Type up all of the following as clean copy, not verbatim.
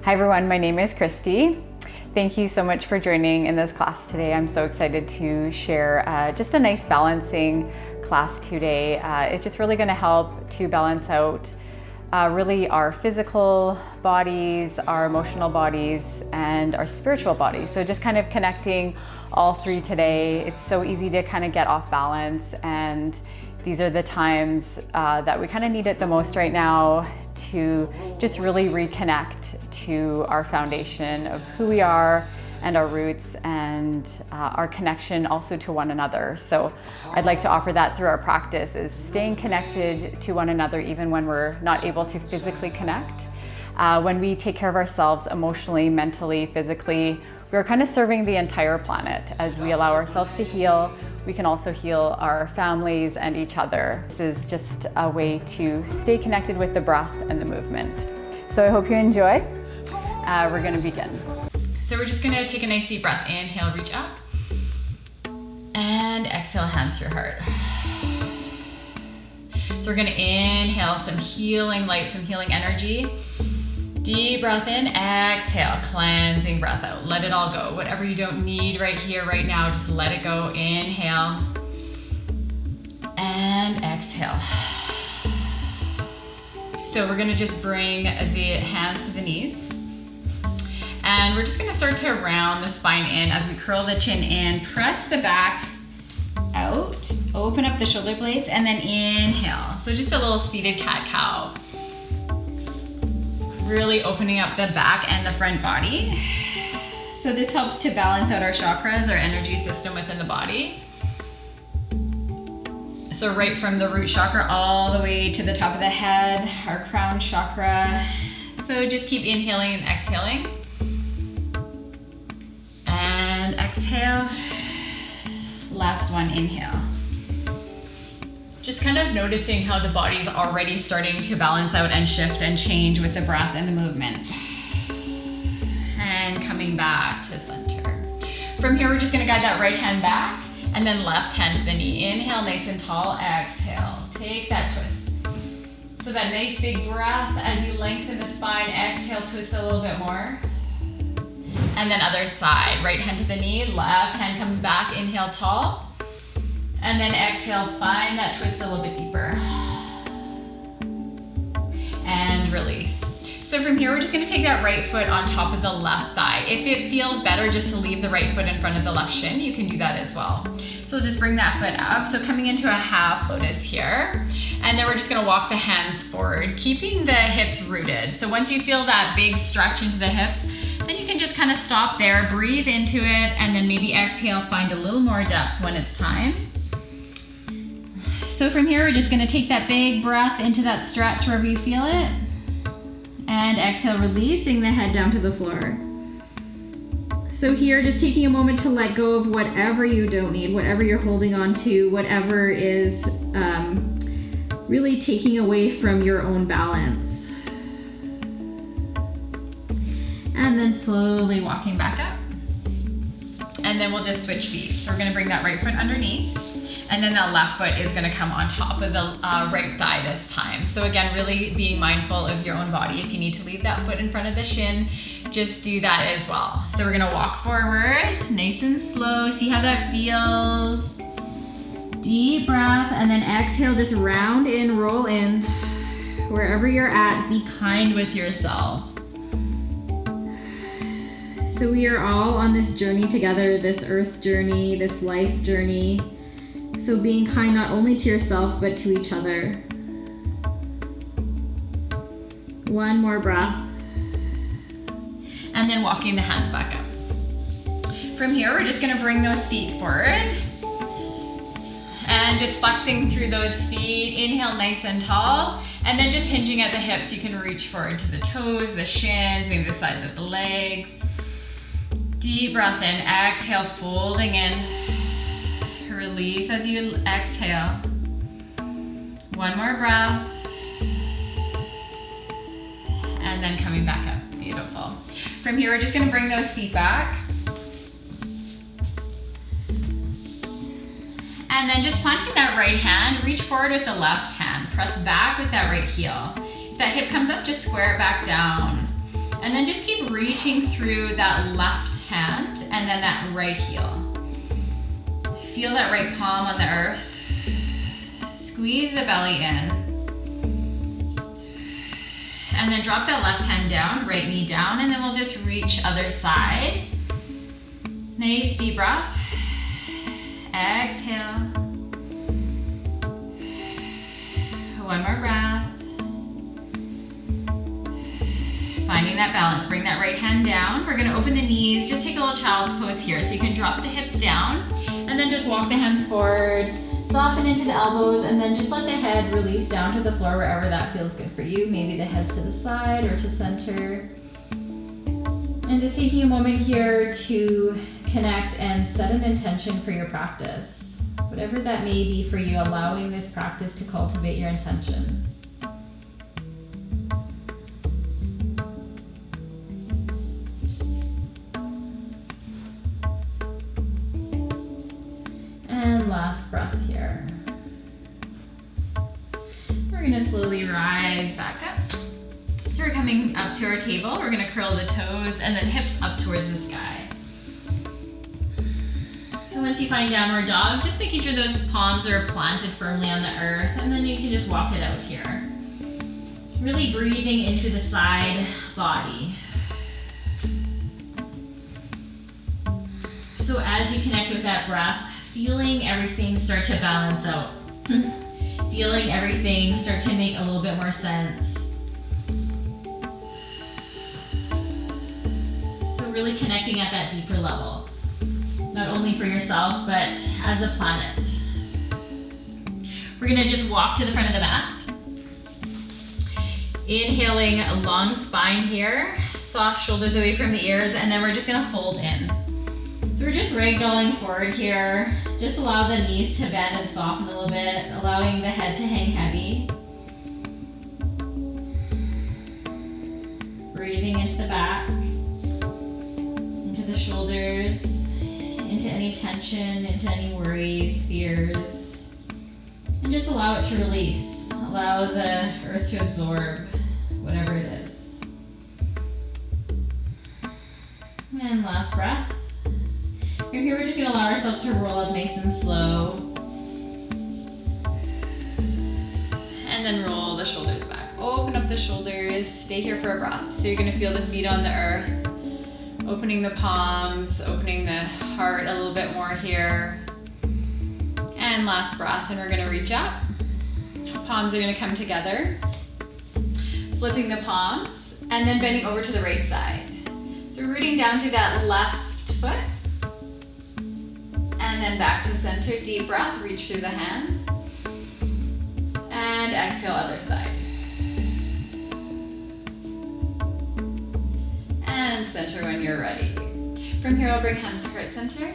Hi everyone, my name is Kristy. Thank you so much for joining in this class today. I'm so excited to share just a nice balancing class today. It's just really going to help to balance out really our physical bodies, our emotional bodies, and our spiritual bodies. So just kind of connecting all three today. It's so easy to kind of get off balance, and these are the times that we kind of need it the most right now to just really reconnect to our foundation of who we are and our roots and our connection also to one another. So I'd like to offer that through our practice, is staying connected to one another even when we're not able to physically connect. When we take care of ourselves emotionally, mentally, physically, we're kind of serving the entire planet. As we allow ourselves to heal, we can also heal our families and each other. This is just a way to stay connected with the breath and the movement. So I hope you enjoy. We're going to begin. So we're just going to take a nice deep breath. Inhale, reach up. And exhale, hands to your heart. So we're going to inhale some healing light, some healing energy. Deep breath in, exhale, cleansing breath out. Let it all go. Whatever you don't need right here, right now, just let it go. Inhale and exhale. So we're gonna just bring the hands to the knees. And we're just gonna start to round the spine in as we curl the chin in, press the back out, open up the shoulder blades, and then inhale. So just a little seated cat-cow. Really opening up the back and the front body. So this helps to balance out our chakras, our energy system within the body. So right from the root chakra all the way to the top of the head, our crown chakra. So just keep inhaling and exhaling. And exhale. Last one, inhale. Just kind of noticing how the body's already starting to balance out and shift and change with the breath and the movement. And coming back to center. From here, we're just gonna guide that right hand back and then left hand to the knee. Inhale, nice and tall, exhale. Take that twist. So that nice big breath as you lengthen the spine, exhale, twist a little bit more. And then other side, right hand to the knee, left hand comes back, inhale, tall. And then exhale, find that twist a little bit deeper. And release. So from here, we're just gonna take that right foot on top of the left thigh. If it feels better just to leave the right foot in front of the left shin, you can do that as well. So just bring that foot up. So coming into a half lotus here. And then we're just gonna walk the hands forward, keeping the hips rooted. So once you feel that big stretch into the hips, then you can just kind of stop there, breathe into it, and then maybe exhale, find a little more depth when it's time. So from here, we're just gonna take that big breath into that stretch wherever you feel it. And exhale, releasing the head down to the floor. So here, just taking a moment to let go of whatever you don't need, whatever you're holding on to, whatever is really taking away from your own balance. And then slowly walking back up. And then we'll just switch feet. So we're gonna bring that right foot underneath. And then that left foot is gonna come on top of the right thigh this time. So again, really being mindful of your own body. If you need to leave that foot in front of the shin, just do that as well. So we're gonna walk forward, nice and slow. See how that feels. Deep breath, and then exhale, just round in, roll in. Wherever you're at, be kind with yourself. So we are all on this journey together, this earth journey, this life journey. So being kind not only to yourself, but to each other. One more breath. And then walking the hands back up. From here, we're just gonna bring those feet forward. And just flexing through those feet. Inhale, nice and tall. And then just hinging at the hips. You can reach forward to the toes, the shins, maybe the side of the legs. Deep breath in, exhale, folding in. Release as you exhale. One more breath. And then coming back up, beautiful. From here, we're just gonna bring those feet back. And then just planting that right hand, reach forward with the left hand. Press back with that right heel. If that hip comes up, just square it back down. And then just keep reaching through that left hand and then that right heel. Feel that right palm on the earth. Squeeze the belly in. And then drop that left hand down, right knee down, and then we'll just reach other side. Nice deep breath. Exhale. One more breath. Finding that balance. Bring that right hand down. We're gonna open the knees. Just take a little child's pose here. So you can drop the hips down and then just walk the hands forward. Soften into the elbows and then just let the head release down to the floor wherever that feels good for you. Maybe the head's to the side or to center. And just taking a moment here to connect and set an intention for your practice. Whatever that may be for you, allowing this practice to cultivate your intention. And last breath here. We're gonna slowly rise back up. So we're coming up to our table. We're gonna curl the toes and then hips up towards the sky. So once you find downward dog, just making sure those palms are planted firmly on the earth, and then you can just walk it out here. Really breathing into the side body. So as you connect with that breath, feeling everything start to balance out. Feeling everything start to make a little bit more sense. So really connecting at that deeper level. Not only for yourself, but as a planet. We're gonna just walk to the front of the mat. Inhaling a long spine here. Soft shoulders away from the ears, and then we're just gonna fold in. So we're just ragdolling forward here. Just allow the knees to bend and soften a little bit, allowing the head to hang heavy. Breathing into the back, into the shoulders, into any tension, into any worries, fears. And just allow it to release. Allow the earth to absorb whatever it is. And last breath. From here, we're just gonna allow ourselves to roll up nice and slow. And then roll the shoulders back. Open up the shoulders, stay here for a breath. So you're gonna feel the feet on the earth, opening the palms, opening the heart a little bit more here. And last breath, and we're gonna reach up. Palms are gonna come together. Flipping the palms, and then bending over to the right side. So rooting down through that left foot. And then back to center, deep breath, reach through the hands. And exhale, other side. And center when you're ready. From here, I'll bring hands to heart center.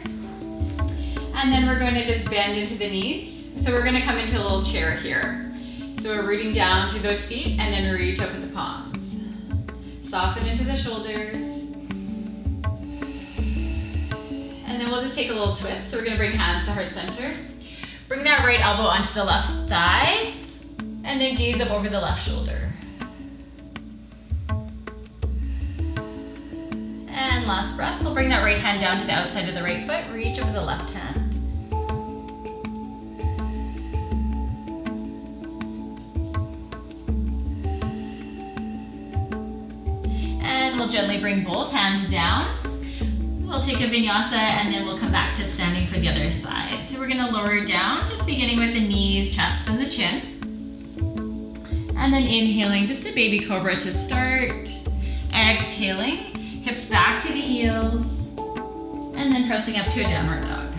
And then we're going to just bend into the knees. So we're gonna come into a little chair here. So we're rooting down through those feet and then reach up with the palms. Soften into the shoulders. And then we'll just take a little twist. So we're gonna bring hands to heart center. Bring that right elbow onto the left thigh, and then gaze up over the left shoulder. And last breath, we'll bring that right hand down to the outside of the right foot, reach over the left hand. And we'll gently bring both hands down. We'll take a vinyasa and then we'll come back to standing for the other side. So we're gonna lower down, just beginning with the knees, chest, and the chin. And then inhaling, just a baby cobra to start. Exhaling, hips back to the heels. And then pressing up to a downward dog.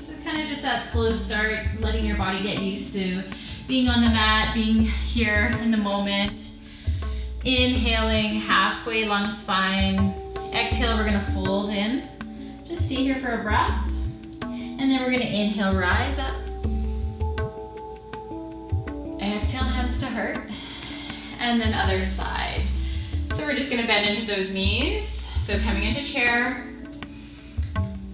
So kind of just that slow start, letting your body get used to being on the mat, being here in the moment. Inhaling, halfway long spine. Exhale, we're gonna fold in. Just stay here for a breath. And then we're gonna inhale, rise up. Exhale, hands to heart. And then other side. So we're just gonna bend into those knees. So coming into chair.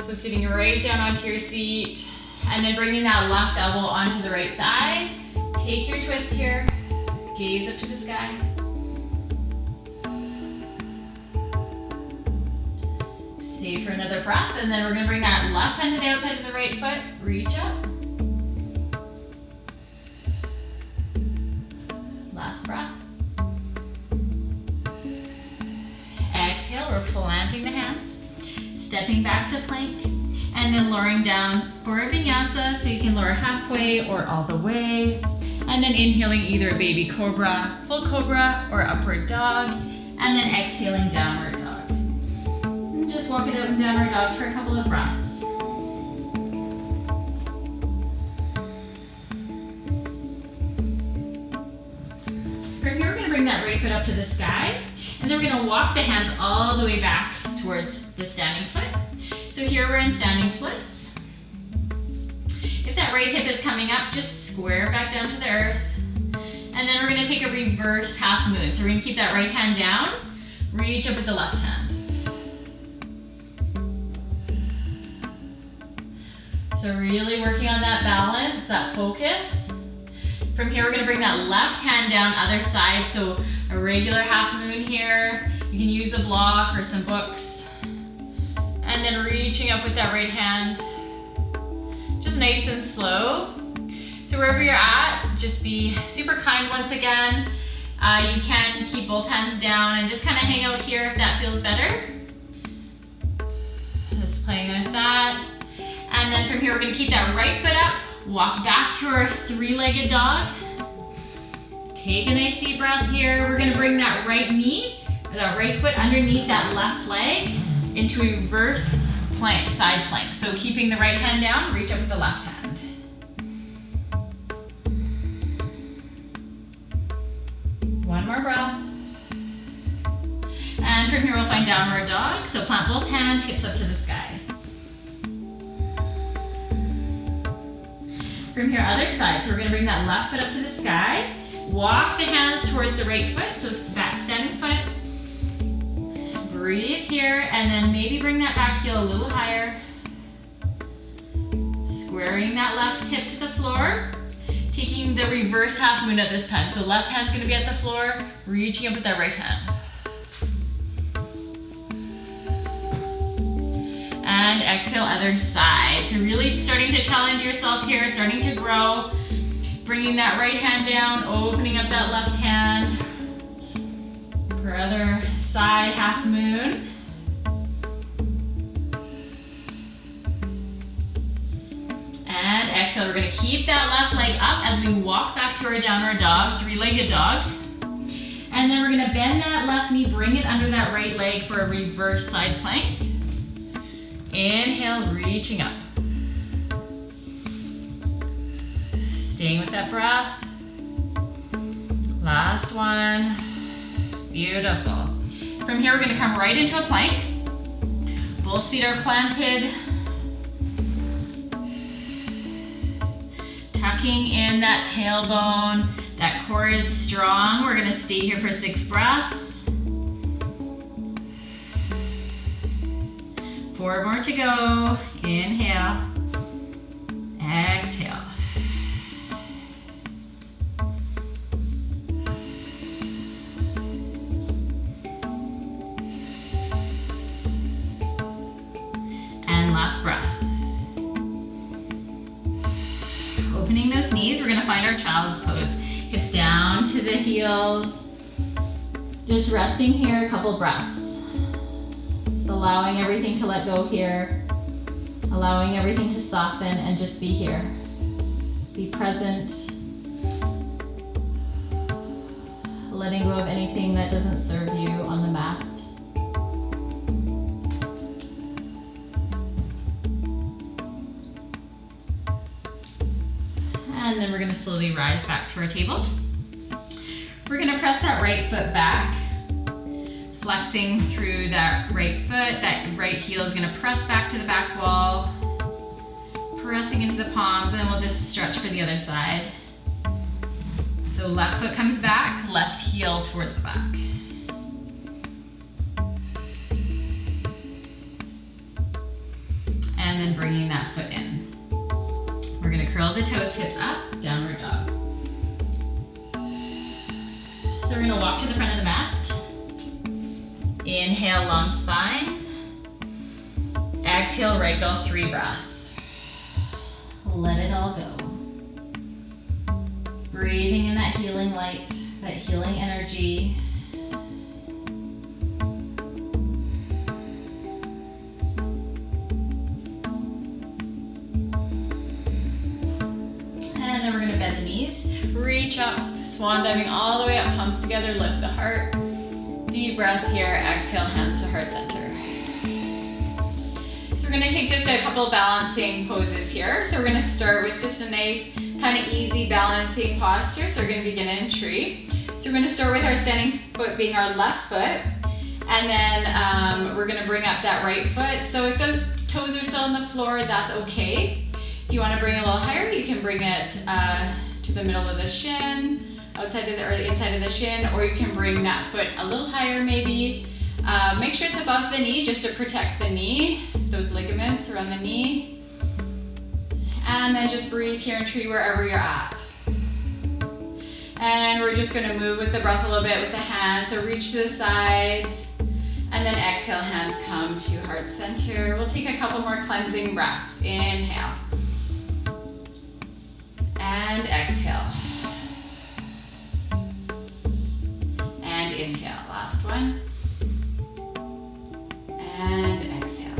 So sitting right down onto your seat. And then bringing that left elbow onto the right thigh. Take your twist here. Gaze up to the sky. Stay for another breath, and then we're gonna bring that left hand to the outside of the right foot, reach up. Last breath. Exhale, we're planting the hands, stepping back to plank, and then lowering down for a vinyasa, so you can lower halfway or all the way. And then inhaling either a baby cobra, full cobra, or upward dog, and then exhaling downward dog. And just walk it out in downward dog for a couple of breaths. From here, we're gonna bring that right foot up to the sky, and then we're gonna walk the hands all the way back towards the standing foot. So here we're in standing splits. If that right hip is coming up, just square back down to the earth. And then we're gonna take a reverse half moon. So we're gonna keep that right hand down, reach up with the left hand. So really working on that balance, that focus. From here, we're gonna bring that left hand down, other side. So a regular half moon here. You can use a block or some books. And then reaching up with that right hand. Just nice and slow. So wherever you're at, just be super kind once again. You can keep both hands down and just kind of hang out here if that feels better. Just playing with that. And then from here, we're gonna keep that right foot up, walk back to our three-legged dog. Take a nice deep breath here. We're gonna bring that right knee, or that right foot underneath that left leg into a reverse plank, side plank. So keeping the right hand down, reach up with the left hand. One more breath. And from here we'll find downward dog. So plant both hands, hips up to the sky. From here, other side. So we're gonna bring that left foot up to the sky. Walk the hands towards the right foot, so back standing foot. Breathe here, and then maybe bring that back heel a little higher. Squaring that left hip to the floor. Taking the reverse half moon at this time. So left hand's gonna be at the floor, reaching up with that right hand. And exhale, other side. So really starting to challenge yourself here, starting to grow. Bringing that right hand down, opening up that left hand. For other side, half moon. And exhale, we're gonna keep that left leg up as we walk back to our downward dog, three-legged dog. And then we're gonna bend that left knee, bring it under that right leg for a reverse side plank. Inhale, reaching up. Staying with that breath. Last one. Beautiful. From here, we're gonna come right into a plank. Both feet are planted. Tucking in that tailbone. That core is strong. We're gonna stay here for 6 breaths. 4 more to go. Inhale. Exhale. And last breath. Opening those knees, we're gonna find our child's pose. Hips down to the heels. Just resting here a couple breaths. Just allowing everything to let go here. Allowing everything to soften and just be here. Be present. Letting go of anything that doesn't serve you on the mat. And then we're gonna slowly rise back to our table. We're gonna press that right foot back, flexing through that right foot. That right heel is gonna press back to the back wall, pressing into the palms, and then we'll just stretch for the other side. So left foot comes back, left heel towards the back. And then bringing that foot in. We're gonna curl the toes, hips up, downward dog. So we're gonna walk to the front of the mat. Inhale, long spine. Exhale, ragdoll, 3 breaths. Let it all go. Breathing in that healing light, that healing energy. And then we're gonna bend the knees, reach up, swan diving all the way up, palms together, lift the heart. Deep breath here, exhale, hands to heart center. So we're gonna take just a couple balancing poses here. So we're gonna start with just a nice, kind of easy balancing posture. So we're gonna begin in tree. So we're gonna start with our standing foot being our left foot. And then we're gonna bring up that right foot. So if those toes are still on the floor, that's okay. If you wanna bring it a little higher, you can bring it to the middle of the shin, outside of or the inside of the shin, or you can bring that foot a little higher maybe. Make sure it's above the knee just to protect the knee, those ligaments around the knee. And then just breathe here in tree wherever you're at. And we're just gonna move with the breath a little bit with the hands, so reach to the sides, and then exhale, hands come to heart center. We'll take a couple more cleansing breaths. Inhale. And exhale. And inhale, last one. And exhale.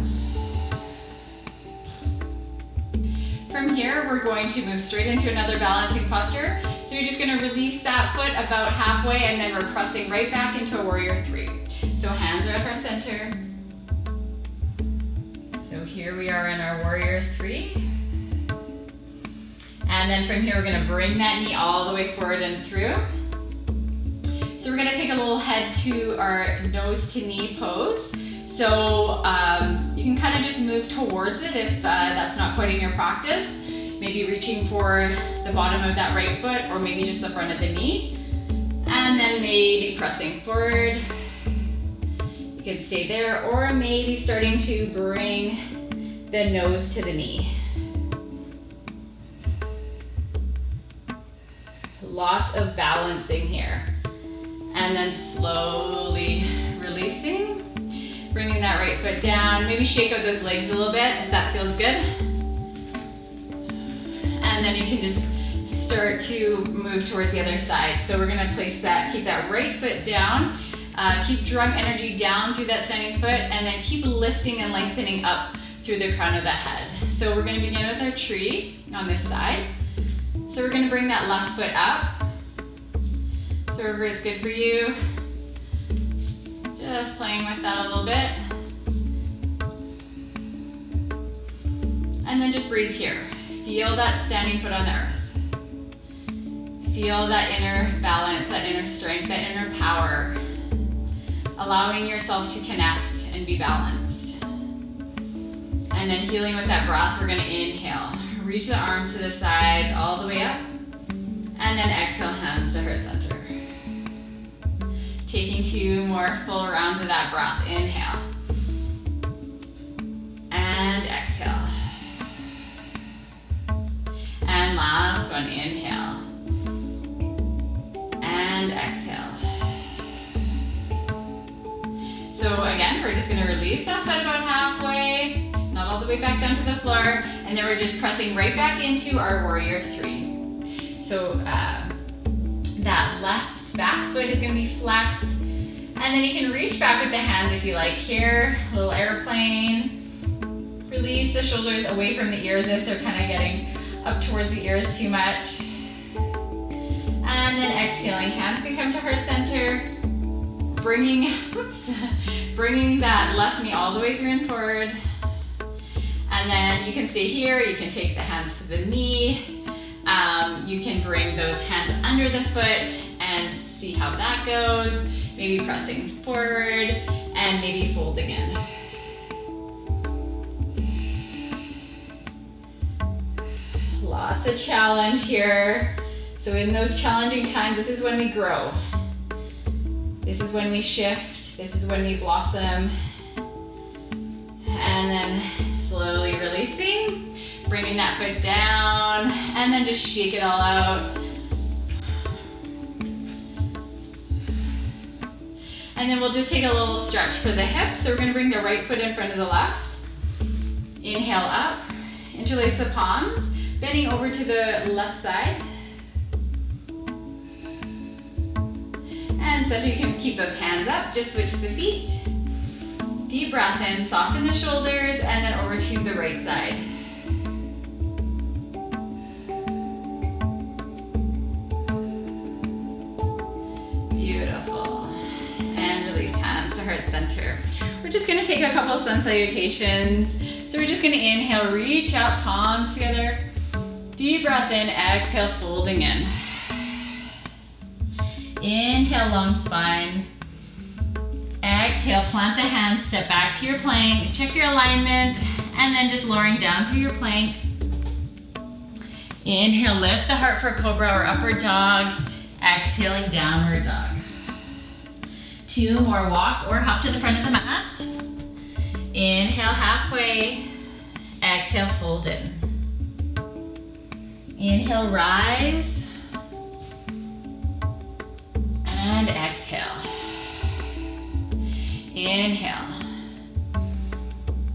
From here, we're going to move straight into another balancing posture. So you're just gonna release that foot about halfway, and then we're pressing right back into a warrior 3. So hands are at heart center. So here we are in our warrior 3. And then from here, we're gonna bring that knee all the way forward and through. So we're gonna take a little head to our nose to knee pose. So you can kind of just move towards it if that's not quite in your practice. Maybe reaching for the bottom of that right foot, or maybe just the front of the knee. And then maybe pressing forward. You can stay there, or maybe starting to bring the nose to the knee. Lots of balancing here. And then slowly releasing. Bringing that right foot down. Maybe shake out those legs a little bit if that feels good. And then you can just start to move towards the other side. So we're gonna place that, keep that right foot down. Keep drawing energy down through that standing foot, and then keep lifting and lengthening up through the crown of the head. So we're gonna begin with our tree on this side. So we're gonna bring that left foot up. So wherever it's good for you. Just playing with that a little bit. And then just breathe here. Feel that standing foot on the earth. Feel that inner balance, that inner strength, that inner power. Allowing yourself to connect and be balanced. And then healing with that breath, we're gonna inhale. Reach the arms to the sides, all the way up. And then exhale, hands to heart center. Taking 2 more full rounds of that breath. Inhale. And exhale. And last one, inhale. And exhale. So again, we're just gonna release that foot about halfway, not all the way back down to the floor, and then we're just pressing right back into our warrior 3. So that left back foot is gonna be flexed, and then you can reach back with the hands if you like here, a little airplane. Release the shoulders away from the ears if they're kind of getting up towards the ears too much. And then exhaling, hands can come to heart center, bringing that left knee all the way through and forward. And then you can stay here, you can take the hands to the knee. You can bring those hands under the foot and see how that goes. Maybe pressing forward and maybe folding in. Lots of challenge here. So in those challenging times, this is when we grow. This is when we shift. This is when we blossom. And then slowly releasing, bringing that foot down, and then just shake it all out. And then we'll just take a little stretch for the hips. So we're gonna bring the right foot in front of the left. Inhale up, interlace the palms, bending over to the left side. And so you can keep those hands up, just switch the feet. Deep breath in, soften the shoulders, and then over to the right side. Beautiful. And release hands to heart center. We're just gonna take a couple sun salutations. So we're just gonna inhale, reach up, palms together. Deep breath in, exhale, folding in. Inhale, long spine. Exhale, plant the hands, step back to your plank, check your alignment, and then just lowering down through your plank. Inhale, lift the heart for cobra or upward dog. Exhaling, downward dog. 2 more, walk or hop to the front of the mat. Inhale, halfway. Exhale, fold in. Inhale, rise. And exhale. Inhale.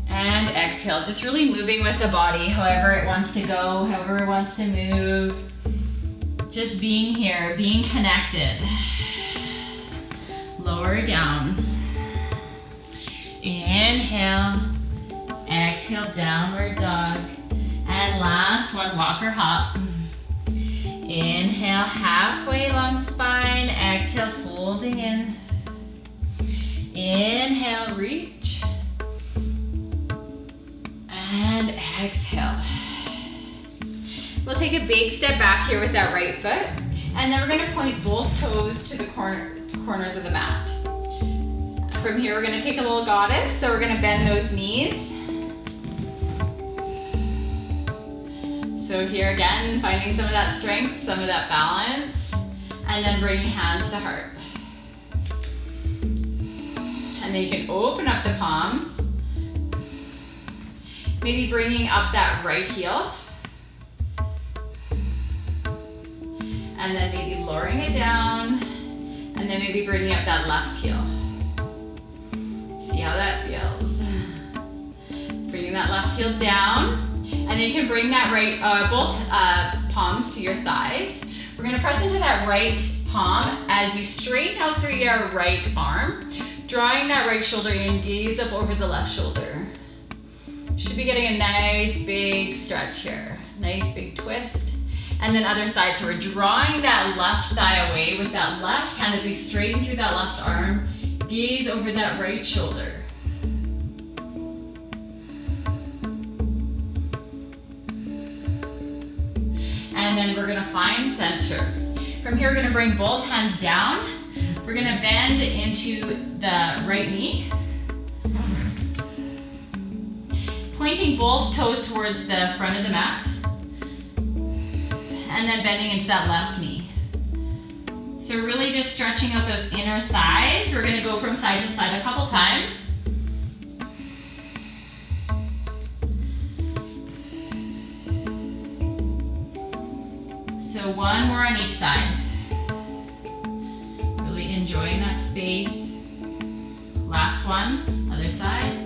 And exhale. Just really moving with the body, however it wants to go, however it wants to move. Just being here, being connected. Lower down. Inhale. Exhale, downward dog. And last one, walk or hop. Inhale, halfway long spine. Exhale, folding in. Inhale, reach. And exhale. We'll take a big step back here with that right foot. And then we're gonna point both toes to the corners of the mat. From here, we're gonna take a little goddess. So we're gonna bend those knees. So here again, finding some of that strength, some of that balance, and then bringing hands to heart. And then you can open up the palms. Maybe bringing up that right heel. And then maybe lowering it down. And then maybe bringing up that left heel. See how that feels. Bringing that left heel down. And then you can bring that both palms to your thighs. We're gonna press into that right palm as you straighten out through your right arm, drawing that right shoulder in, gaze up over the left shoulder. Should be getting a nice big stretch here. Nice big twist. And then other side, so we're drawing that left thigh away with that left hand as we straighten through that left arm, gaze over that right shoulder. And then we're gonna find center. From here, we're gonna bring both hands down. We're gonna bend into the right knee. Pointing both toes towards the front of the mat. And then bending into that left knee. So really just stretching out those inner thighs. We're gonna go from side to side a couple times. So one more on each side. Really enjoying that space. Last one, other side.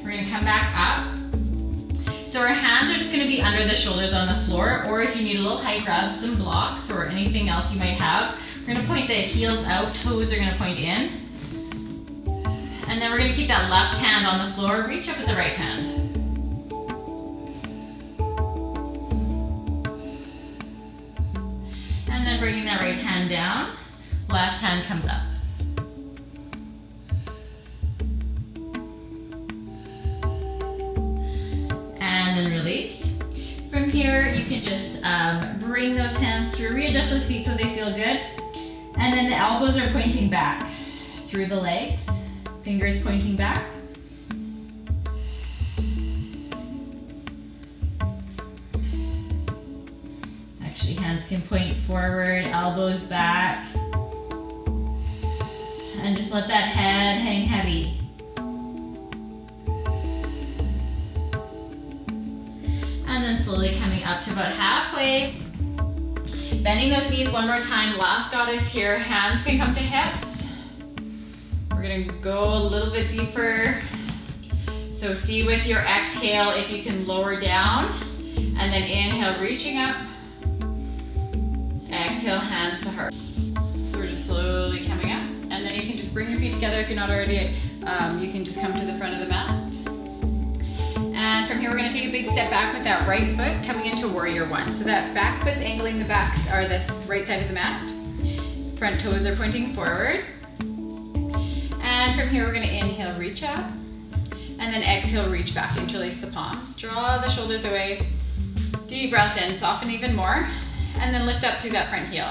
We're gonna come back up. So our hands are just gonna be under the shoulders on the floor, or if you need a little height, grab some blocks or anything else you might have. We're gonna point the heels out, toes are gonna point in. And then we're gonna keep that left hand on the floor, reach up with the right hand. And then bringing that right hand down, left hand comes up. And then release. From here, you can just bring those hands through, readjust those feet so they feel good. And then the elbows are pointing back through the legs, fingers pointing back. Actually, hands can point forward, elbows back. And just let that head hang heavy. And then slowly coming up to about halfway. Bending those knees one more time. Last goddess here. Hands can come to hips. We're gonna go a little bit deeper. So see with your exhale if you can lower down, and then inhale, reaching up. Exhale, hands to heart. So we're just slowly coming up, and then you can just bring your feet together if you're not already. You can just come to the front of the mat. And from here, we're gonna take a big step back with that right foot coming into warrior one. So that back foot's angling the back, or the right side of the mat. Front toes are pointing forward. And from here, we're gonna inhale, reach up. And then exhale, reach back, interlace the palms. Draw the shoulders away. Deep breath in, soften even more. And then lift up through that front heel.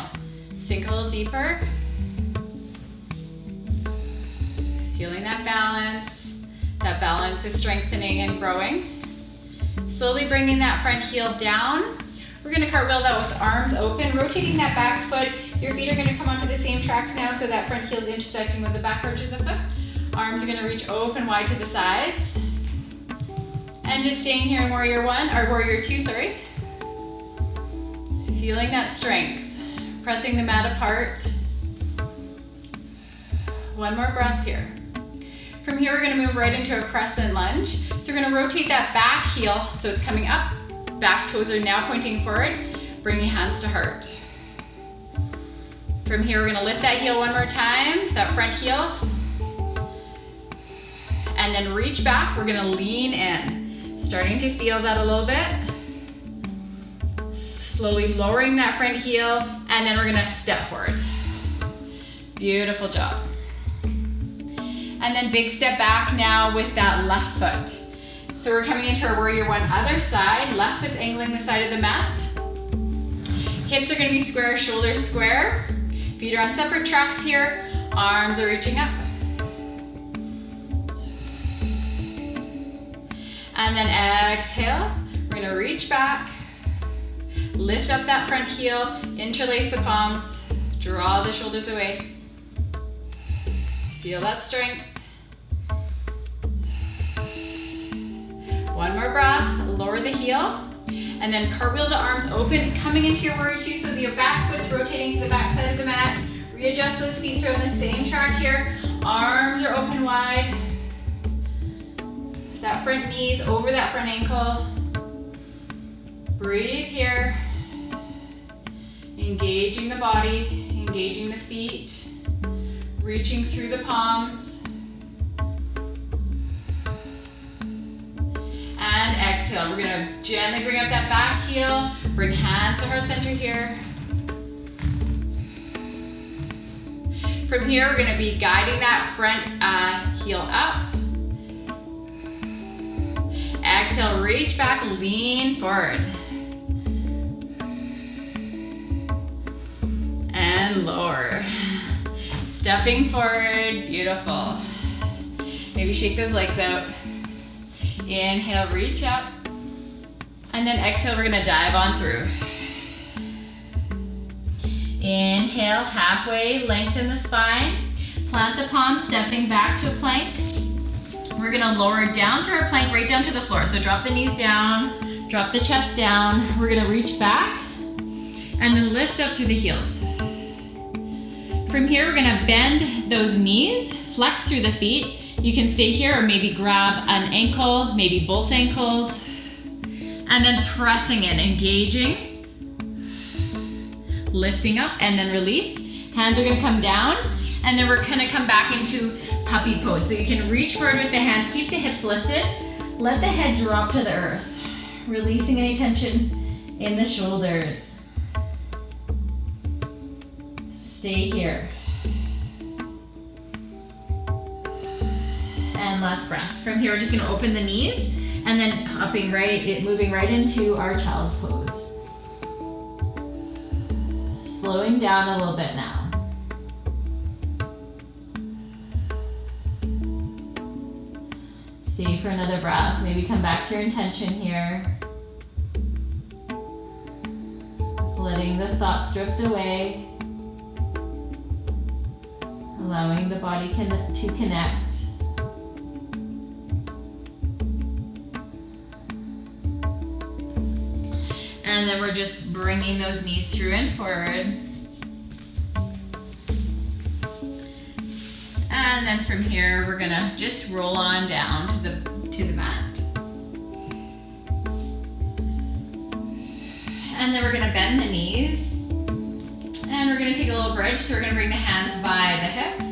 Sink a little deeper. Feeling that balance. That balance is strengthening and growing. Slowly bringing that front heel down. We're gonna cartwheel that with arms open, rotating that back foot. Your feet are gonna come onto the same tracks now, so that front heel is intersecting with the back arch of the foot. Arms are gonna reach open wide to the sides. And just staying here in warrior one, or warrior two, sorry. Feeling that strength. Pressing the mat apart. One more breath here. From here, we're gonna move right into a crescent lunge. So we're gonna rotate that back heel, so it's coming up. Back toes are now pointing forward. Bring your hands to heart. From here, we're gonna lift that heel one more time, that front heel. And then reach back, we're gonna lean in. Starting to feel that a little bit. Slowly lowering that front heel, and then we're gonna step forward. Beautiful job. And then big step back now with that left foot. So we're coming into our warrior one, other side. Left foot's angling the side of the mat. Hips are gonna be square, shoulders square. Feet are on separate tracks here. Arms are reaching up. And then exhale, we're gonna reach back. Lift up that front heel, interlace the palms, draw the shoulders away. Feel that strength. One more breath, lower the heel, and then cartwheel the arms open, coming into your warrior two, so your back foot's rotating to the back side of the mat. Readjust those feet so on the same track here. Arms are open wide. That front knees over that front ankle. Breathe here. Engaging the body, engaging the feet, reaching through the palms. And exhale, we're gonna gently bring up that back heel, bring hands to heart center here. From here, we're gonna be guiding that front heel up. Exhale, reach back, lean forward. And lower. Stepping forward, beautiful. Maybe shake those legs out. Inhale, reach up. And then exhale, we're gonna dive on through. Inhale, halfway, lengthen the spine. Plant the palms, stepping back to a plank. We're gonna lower down through our plank, right down to the floor. So drop the knees down, drop the chest down. We're gonna reach back and then lift up through the heels. From here, we're gonna bend those knees, flex through the feet. You can stay here or maybe grab an ankle, maybe both ankles, and then pressing in, engaging, lifting up, and then release. Hands are gonna come down, and then we're gonna come back into puppy pose. So you can reach forward with the hands, keep the hips lifted, let the head drop to the earth, releasing any tension in the shoulders. Stay here. And last breath. From here, we're just gonna open the knees and then moving right into our child's pose. Slowing down a little bit now. Stay for another breath. Maybe come back to your intention here. Just letting the thoughts drift away. Allowing the body to connect. And then we're just bringing those knees through and forward. And And then from here, we're gonna just roll on down to the mat. And then we're gonna bend the knees. And we're gonna take a little bridge. So we're gonna bring the hands by the hips.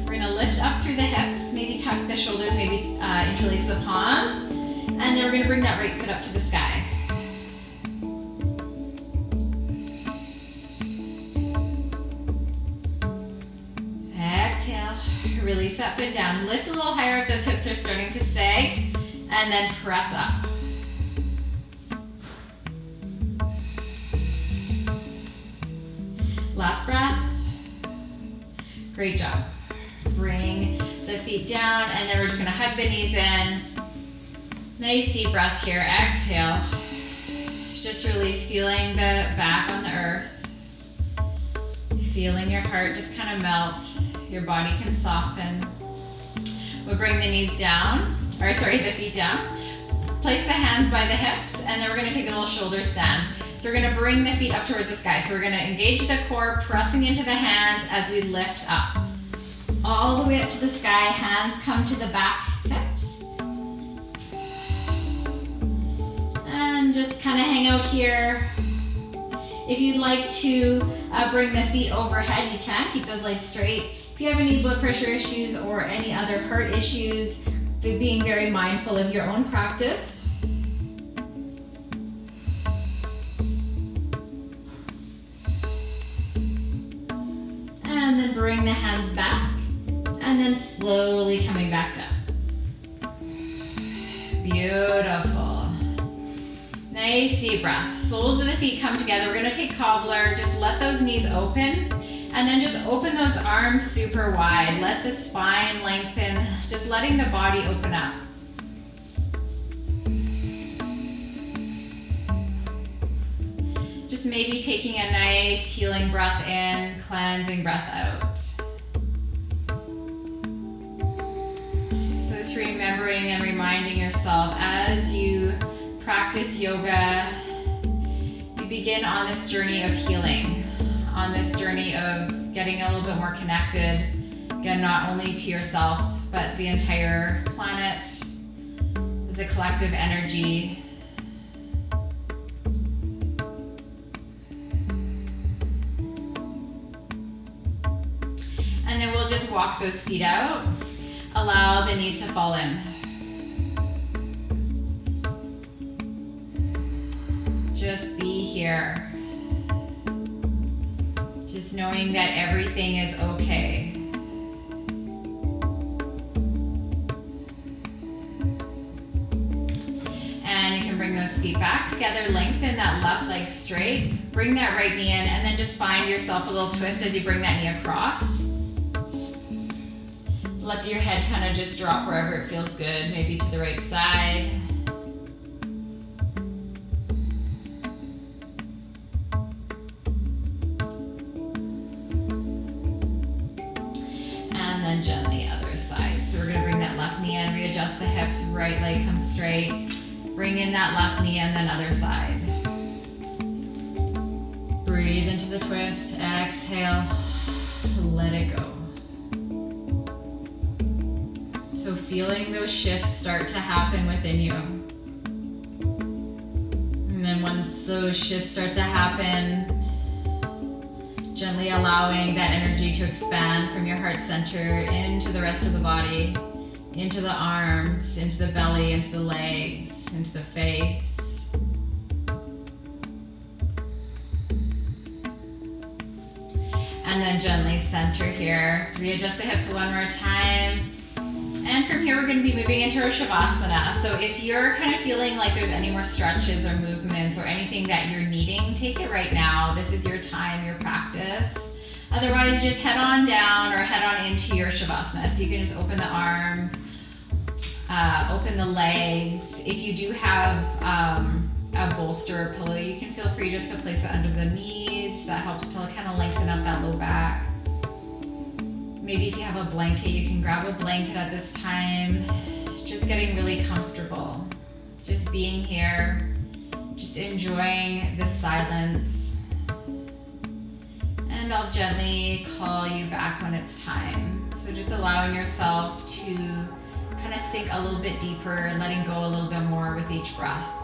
We're gonna lift up through the hips, maybe tuck the shoulders, maybe interlace the palms. And then we're gonna bring that right foot up to the sky. Exhale, release that foot down. Lift a little higher if those hips are starting to sag. And then press up. Last breath. Great job. Bring the feet down, and then we're just gonna hug the knees in. Nice deep breath here. Exhale. Just release, feeling the back on the earth. Feeling your heart just kind of melt. Your body can soften. We'll bring the knees down, the feet down. Place the hands by the hips, and then we're gonna take a little shoulder stand. So we're gonna bring the feet up towards the sky. So we're gonna engage the core, pressing into the hands as we lift up. All the way up to the sky, hands come to the back hips. And just kind of hang out here. If you'd like to bring the feet overhead, you can. Keep those legs straight. If you have any blood pressure issues or any other heart issues, being very mindful of your own practice. And then bring the hands back, and then slowly coming back down. Beautiful. Nice deep breath. Soles of the feet come together. We're gonna take cobbler. Just let those knees open, and then just open those arms super wide. Let the spine lengthen, just letting the body open up. Just maybe taking a nice healing breath in, cleansing breath out. So just remembering and reminding yourself as you practice yoga, you begin on this journey of healing, on this journey of getting a little bit more connected, again, not only to yourself, but the entire planet as a collective energy. And then we'll just walk those feet out. Allow the knees to fall in. Just be here. Just knowing that everything is okay. And you can bring those feet back together, lengthen that left leg straight, bring that right knee in, and then just find yourself a little twist as you bring that knee across. Let your head kind of just drop wherever it feels good, maybe to the right side. And then gently other side. So we're gonna bring that left knee in, readjust the hips, right leg comes straight. Bring in that left knee and then other side. Breathe into the twist, exhale, let it go. So feeling those shifts start to happen within you. And then once those shifts start to happen, gently allowing that energy to expand from your heart center into the rest of the body, into the arms, into the belly, into the legs, into the face. And then gently center here. Readjust the hips one more time. And from here, we're going to be moving into our Shavasana. So if you're kind of feeling like there's any more stretches or movements or anything that you're needing, take it right now. This is your time, your practice. Otherwise, just head on down or head on into your Shavasana. So you can just open the arms, open the legs. If you do have a bolster or pillow, you can feel free just to place it under the knees. That helps to kind of lengthen up that low back. Maybe if you have a blanket, you can grab a blanket at this time. Just getting really comfortable. Just being here. Just enjoying the silence. And I'll gently call you back when it's time. So So just allowing yourself to kind of sink a little bit deeper and letting go a little bit more with each breath.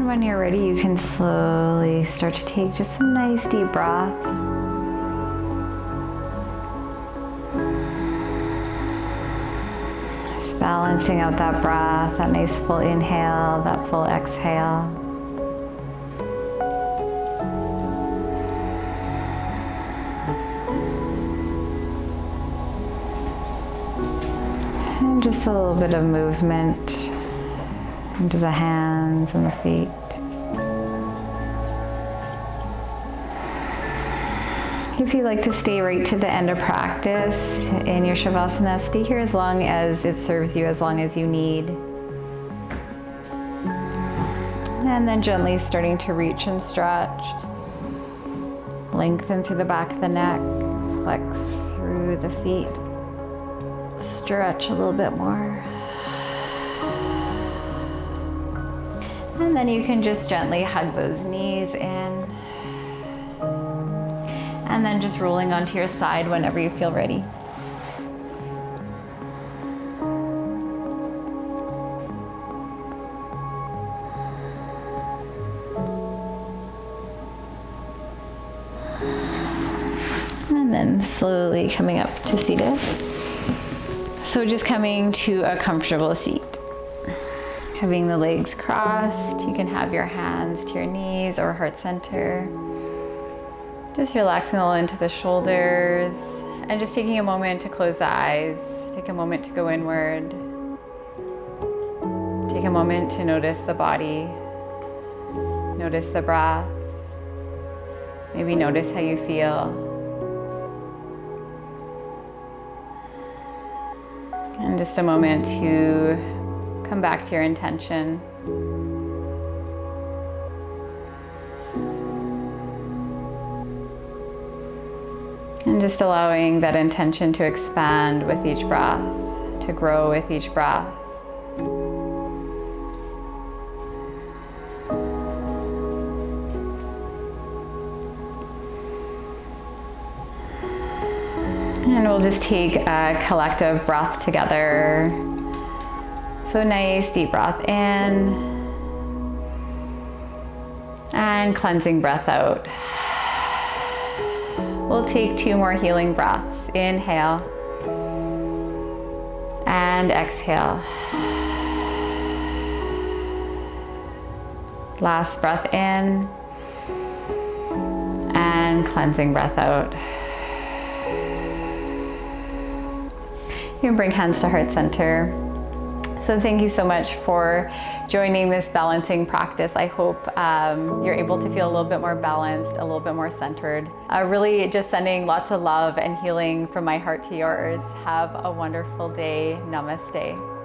When you're ready, you can slowly start to take just some nice deep breaths. Just balancing out that breath, that nice full inhale, that full exhale. And just a little bit of movement into the hands and the feet. If you like to stay right to the end of practice in your Shavasana, stay here as long as it serves you, as long as you need. And then gently starting to reach and stretch. Lengthen through the back of the neck, flex through the feet. Stretch a little bit more. And then you can just gently hug those knees in. And then just rolling onto your side whenever you feel ready. And then slowly coming up to seated. So just coming to a comfortable seat. Having the legs crossed, you can have your hands to your knees or heart center. Just relaxing a little into the shoulders and just taking a moment to close the eyes. Take a moment to go inward. Take a moment to notice the body. Notice the breath. Maybe notice how you feel. And just a moment to come back to your intention. And just allowing that intention to expand with each breath, to grow with each breath. And we'll just take a collective breath together. So nice deep breath in And cleansing breath out. We'll take 2 more healing breaths. Inhale and exhale. Last breath in and cleansing breath out. You can bring hands to heart center. So thank you so much for joining this balancing practice. I hope you're able to feel a little bit more balanced, a little bit more centered. Really just sending lots of love and healing from my heart to yours. Have a wonderful day. Namaste.